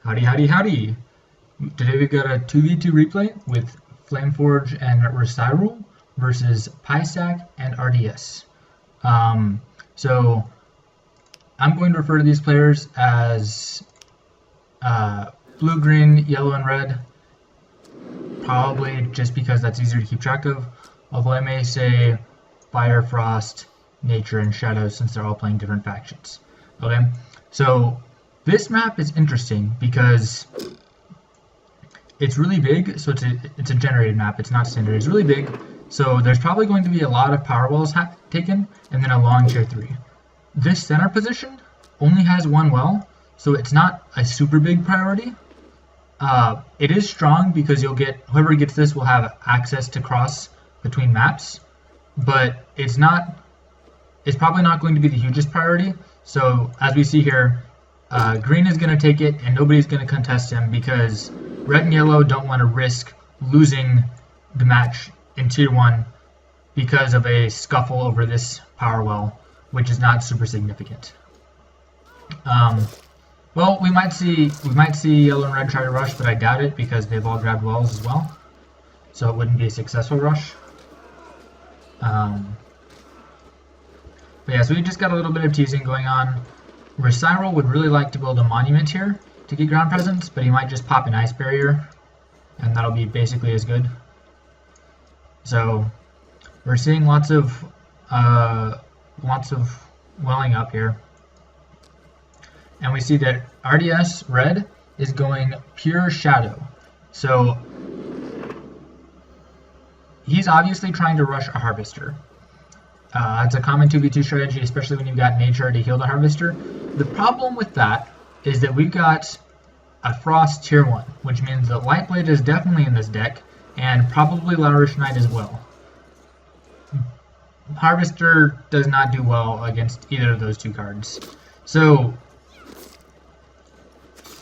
Howdy, howdy, howdy! Today we've got a 2v2 replay with Flameforge and ReCyruel versus PYCAK and RDS. So I'm going to refer to these players as blue, green, yellow, and red, probably just because that's easier to keep track of, although I may say fire, frost, nature, and shadow since they're all playing different factions. Okay, so this map is interesting because it's really big, so it's a generated map, it's not standard, it's really big, so there's probably going to be a lot of power wells taken, and then a long tier 3. This center position only has one well, so it's not a super big priority. It is strong because whoever gets this will have access to cross between maps, but it's probably not going to be the hugest priority. So as we see here, green is going to take it and nobody's going to contest him because red and yellow don't want to risk losing the match in tier 1 because of a scuffle over this power well, which is not super significant. Well, we might see yellow and red try to rush, but I doubt it because they've all grabbed wells as well, so it wouldn't be a successful rush. But yeah, so we just got a little bit of teasing going on. ReCyruel would really like to build a monument here to get ground presence, but he might just pop an ice barrier, and that'll be basically as good. So we're seeing lots of welling up here, and we see that RDS red is going pure shadow. So he's obviously trying to rush a harvester. It's a common 2v2 strategy, especially when you've got nature to heal the harvester. The problem with that is that we've got a frost tier 1, which means that Lightblade is definitely in this deck, and probably Lourish Knight as well. Harvester does not do well against either of those two cards. So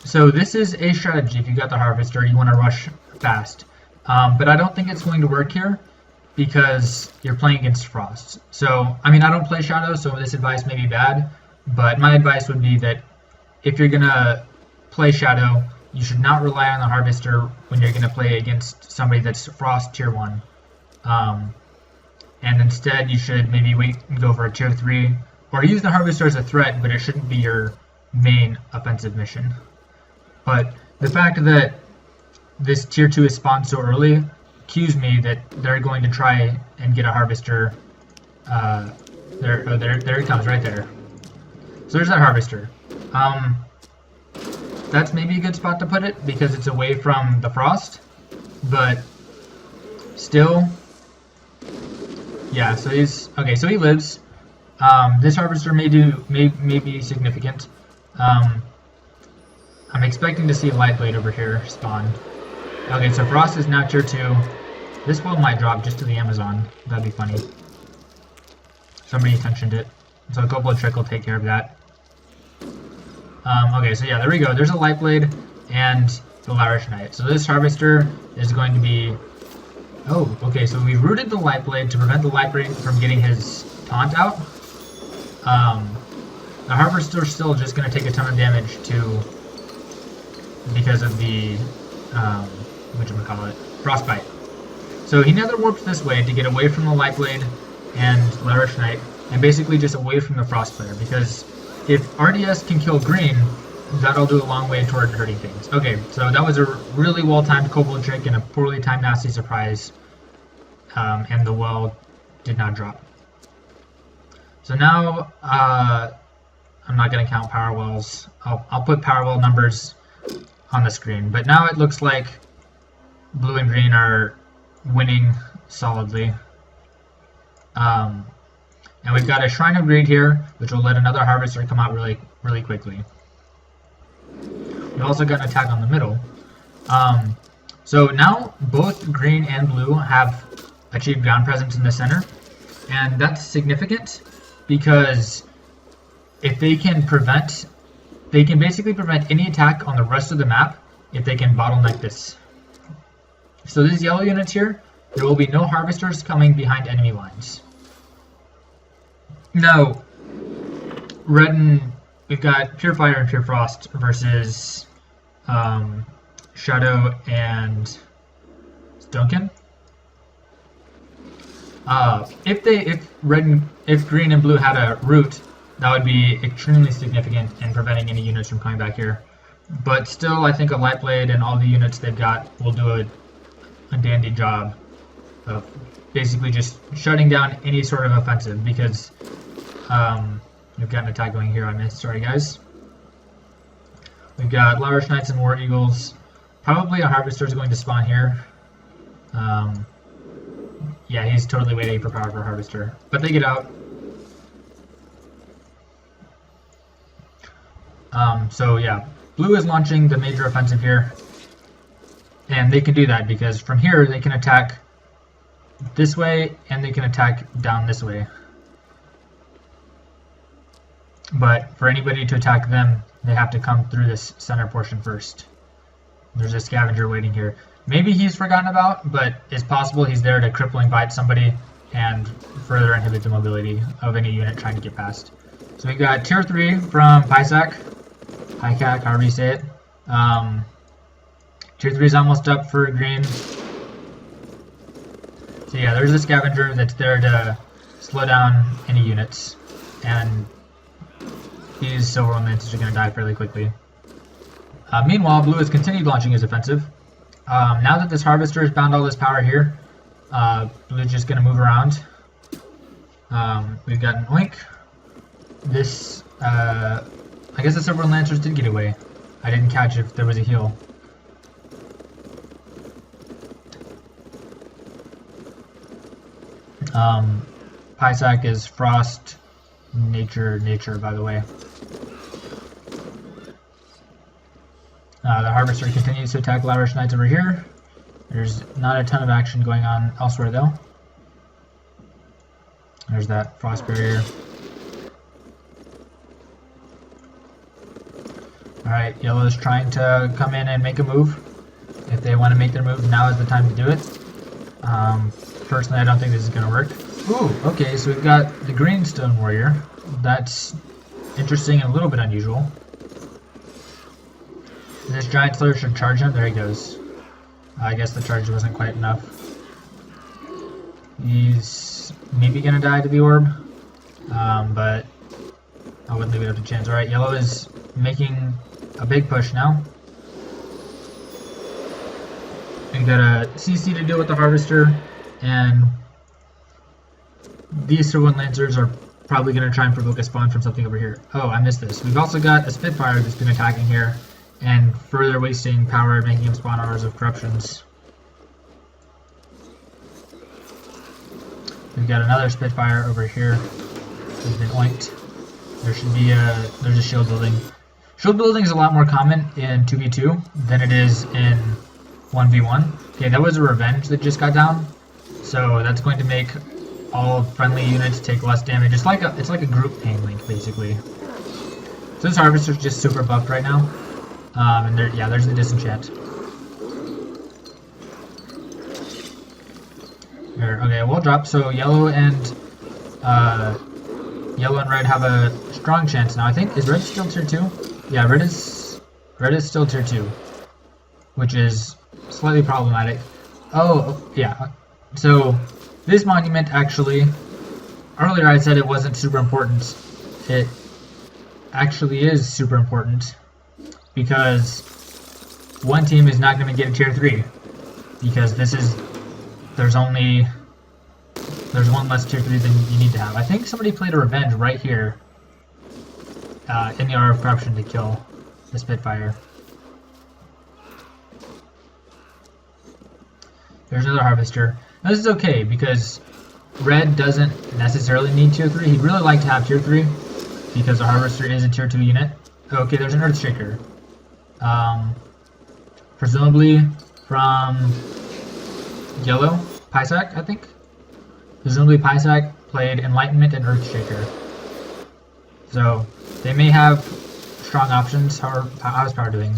this is a strategy. If you got the harvester, you want to rush fast. But I don't think it's going to work here, because you're playing against frost. So, I mean, I don't play shadow, so this advice may be bad, but my advice would be that if you're gonna play shadow, you should not rely on the harvester when you're gonna play against somebody that's frost tier 1. And instead you should maybe wait and go for a tier 3, or use the harvester as a threat, but it shouldn't be your main offensive mission. But the fact that this tier 2 is spawned so early cues me that they're going to try and get a harvester. There he comes, right there. So there's that harvester. That's maybe a good spot to put it because it's away from the frost, but still, yeah. So he's okay. So he lives. This harvester may be significant. I'm expecting to see Lightblade over here spawn. Okay, so frost is now tier 2. This well might drop just to the Amazon. That'd be funny. Somebody attentioned it. So a couple of trick will take care of that. Okay, so yeah, there we go. There's a Lightblade and the Lourish Knight. So this harvester is going to be... Oh, okay, so we've rooted the Lightblade to prevent the Lightblade from getting his taunt out. The harvester's still just going to take a ton of damage because of the... whatchamacallit, frostbite. So he nether warps this way to get away from the Lightblade and Lourish Knight, and basically just away from the frost player, because if RDS can kill green, that'll do a long way toward hurting things. Okay, so that was a really well-timed kobold trick and a poorly timed nasty surprise, and the well did not drop. So now, I'm not going to count power wells. I'll put power well numbers on the screen, but now it looks like blue and green are winning solidly. And we've got a Shrine of Greed here, which will let another harvester come out really quickly. We've also got an attack on the middle. So now both green and blue have achieved ground presence in the center, and that's significant because if they can basically prevent any attack on the rest of the map if they can bottleneck this. So these yellow units here, there will be no harvesters coming behind enemy lines. Now, red and we've got pure fire and pure frost versus Shadow and stonekin. If green and blue had a root, that would be extremely significant in preventing any units from coming back here. But still, I think a light blade and all the units they've got will do a dandy job of basically just shutting down any sort of offensive, because we've got an attack going here. I missed. Sorry, guys. We've got Irish Knights and War Eagles. Probably a Harvester is going to spawn here. Yeah, he's totally waiting for power for Harvester. But they get out. So yeah, blue is launching the major offensive here. And they can do that because from here they can attack this way and they can attack down this way. But for anybody to attack them, they have to come through this center portion first. There's a scavenger waiting here. Maybe he's forgotten about, but it's possible he's there to crippling bite somebody and further inhibit the mobility of any unit trying to get past. So we got tier 3 from PYCAK, however you say it. Tier 3 is almost up for green. So yeah, there's a scavenger that's there to slow down any units, and these silver romances are going to die fairly quickly. Meanwhile, blue has continued launching his offensive. Now that this harvester has bound all this power here, blue is just going to move around. We've got an oink. This, I guess the silver lancers did get away. I didn't catch if there was a heal. PYCAK is frost, nature, by the way. The harvester continues to attack Irish Knights over here. There's not a ton of action going on elsewhere though. There's that frost barrier. Alright, yellow's trying to come in and make a move. If they want to make their move, now is the time to do it. Personally, I don't think this is going to work. Ooh, okay, so we've got the green stone warrior. That's interesting and a little bit unusual. This giant slayer should charge him. There he goes. I guess the charge wasn't quite enough. He's maybe going to die to the orb, but I wouldn't leave it up to chance. Alright, yellow is making a big push now. We got a CC to deal with the harvester, and these Sir One Lancers are probably going to try and provoke a spawn from something over here. Oh, I missed this. We've also got a Spitfire that's been attacking here and further wasting power, making him spawn Hours of Corruptions. We've got another Spitfire over here who's been oinked. There should be there's a shield building. Shield building is a lot more common in 2v2 than it is in 1v1. Okay, that was a revenge that just got down, so that's going to make all friendly units take less damage. It's like a group pain link basically. So this harvester's just super buffed right now, and there's the disenchant. There, okay, we'll drop. So yellow and red have a strong chance now. I think is red still tier 2? Yeah, red is still tier 2, which is slightly problematic. Oh, yeah. So this monument actually, earlier I said it wasn't super important. It actually is super important because one team is not going to get a tier 3 because there's one less tier 3 than you need to have. I think somebody played a revenge right here in the Hour of Corruption to kill the Spitfire. There's another harvester. Now this is okay because red doesn't necessarily need tier 3. He'd really like to have tier 3 because the harvester is a tier 2 unit. Okay, there's an earthshaker. Presumably from yellow, PYCAK, I think. Presumably PYCAK played enlightenment and earthshaker. So they may have strong options. How's power doing?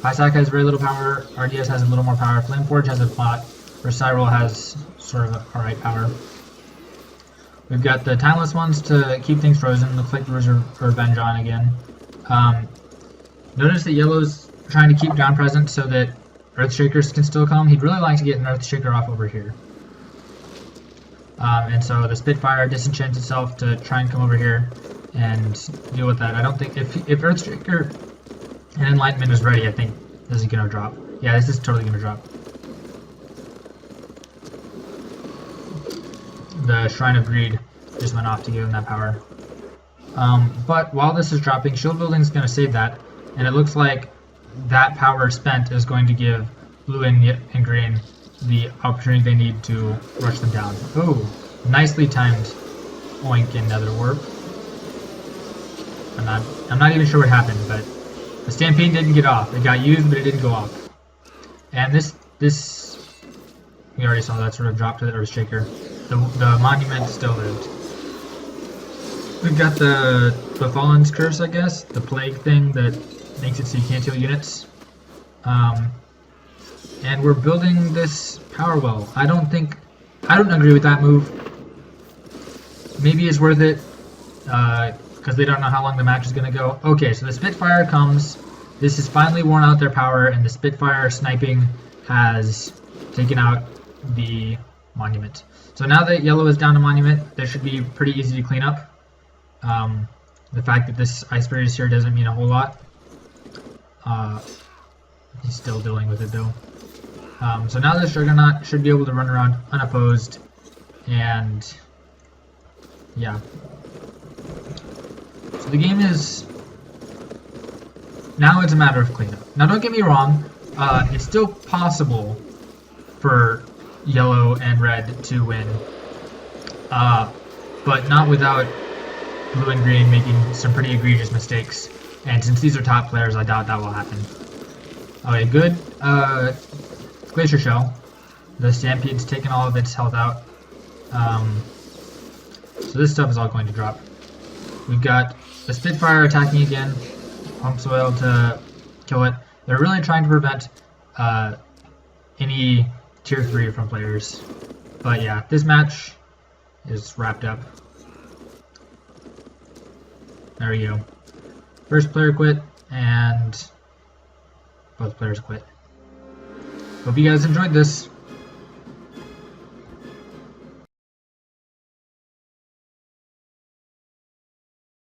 PYCAK has very little power, RDS has a little more power, Flameforge has a lot, ReCyruel has sort of alright power. We've got the timeless ones to keep things frozen. Looks like there was a revenge on again. Notice that yellow's trying to keep down present so that earthshakers can still come. He'd really like to get an earthshaker off over here. And so the Spitfire disenchants itself to try and come over here and deal with that. I don't think if earthshaker and enlightenment is ready, I think this is gonna drop. Yeah, this is totally gonna drop. The Shrine of Greed just went off to give him that power. But while this is dropping, shield building is going to save that, and it looks like that power spent is going to give blue and green the opportunity they need to rush them down. Oh, nicely timed oink and nether warp. I'm not even sure what happened, but the stampede didn't get off. It got used, but it didn't go off. And this we already saw that sort of drop to the earthshaker. The monument still lived. We've got the Fallen's Curse, I guess, the plague thing that makes it so you can't heal units. And we're building this power well. I don't agree with that move. Maybe it's worth it, because they don't know how long the match is going to go. Okay, so the Spitfire comes. This has finally worn out their power, and the Spitfire sniping has taken out the monument. So now that yellow is down to monument, this should be pretty easy to clean up. The fact that this ice barrier is here doesn't mean a whole lot. He's still dealing with it though. So now this juggernaut should be able to run around unopposed, and yeah. So the game is now it's a matter of cleanup. Now don't get me wrong, it's still possible for yellow and red to win, but not without blue and green making some pretty egregious mistakes. And since these are top players, I doubt that will happen. Okay, good. Glacier Shell. The Stampede's taken all of its health out. So this stuff is all going to drop. We've got the Spitfire attacking again. Pump soil to kill it. They're really trying to prevent any tier 3 from players. But yeah, this match is wrapped up. There we go. First player quit, and both players quit. Hope you guys enjoyed this.